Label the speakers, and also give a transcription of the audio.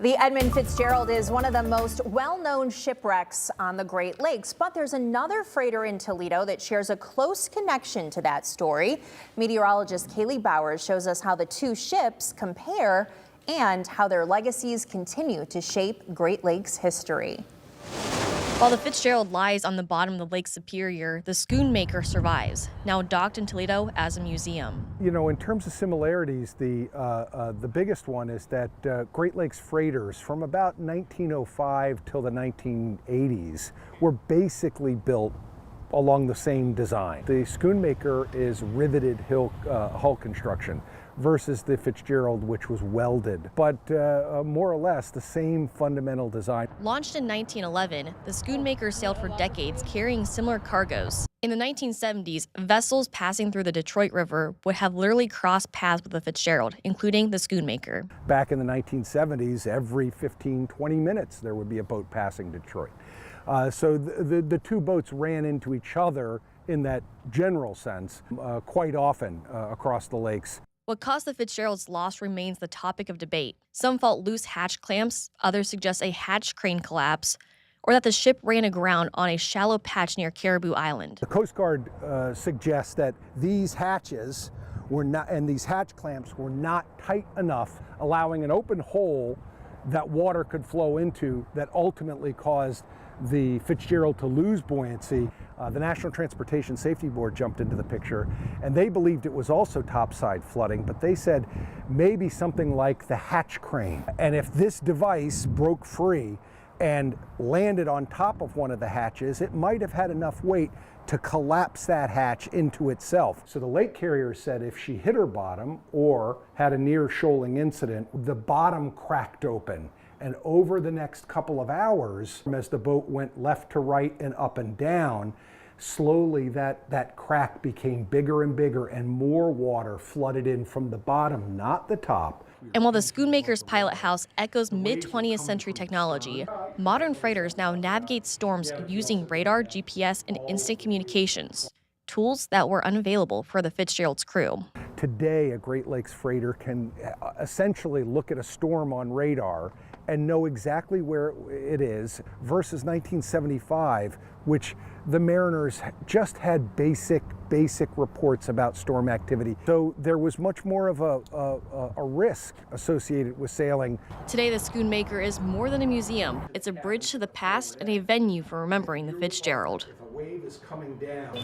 Speaker 1: The Edmund Fitzgerald is one of the most well-known shipwrecks on the Great Lakes, but there's another freighter in Toledo that shares a close connection to that story. Meteorologist Kaylee Bowers shows us how the two ships compare and how their legacies continue to shape Great Lakes history.
Speaker 2: While the Fitzgerald lies on the bottom of the Lake Superior, the Schoonmaker survives, now docked in Toledo as a museum.
Speaker 3: You know, in terms of similarities, the biggest one is that Great Lakes freighters from about 1905 till the 1980s were basically built along the same design. The Schoonmaker is riveted hull construction versus the Fitzgerald, which was welded, but more or less the same fundamental design.
Speaker 2: Launched in 1911, the Schoonmaker sailed for decades carrying similar cargoes. In the 1970s, vessels passing through the Detroit River would have literally crossed paths with the Fitzgerald, including the Schoonmaker.
Speaker 3: Back in the 1970s, every 15-20 minutes there would be a boat passing Detroit. So the two boats ran into each other in that general sense quite often across the lakes.
Speaker 2: What caused the Fitzgerald's loss remains the topic of debate. Some fault loose hatch clamps, others suggest a hatch crane collapse, or that the ship ran aground on a shallow patch near Caribou Island.
Speaker 3: The Coast Guard suggests that these hatches were not, and these hatch clamps were not tight enough, allowing an open hole that water could flow into that ultimately caused the Fitzgerald to lose buoyancy. The National Transportation Safety Board jumped into the picture, and they believed it was also topside flooding, but they said maybe something like the hatch crane. And if this device broke free and landed on top of one of the hatches, it might have had enough weight to collapse that hatch into itself. So the lake carrier said if she hit her bottom or had a near shoaling incident, the bottom cracked open. And over the next couple of hours, as the boat went left to right and up and down, slowly that crack became bigger and bigger and more water flooded in from the bottom, not the top.
Speaker 2: And while the Schoonmaker's pilot house echoes mid-20th century technology, modern freighters now navigate storms using radar, GPS, and instant communications, tools that were unavailable for the Fitzgerald's crew.
Speaker 3: Today, a Great Lakes freighter can essentially look at a storm on radar and know exactly where it is versus 1975, which the mariners just had basic reports about storm activity. So there was much more of a risk associated with sailing.
Speaker 2: Today, the Schoonmaker is more than a museum. It's a bridge to the past and a venue for remembering the Fitzgerald.
Speaker 3: If a wave is coming down.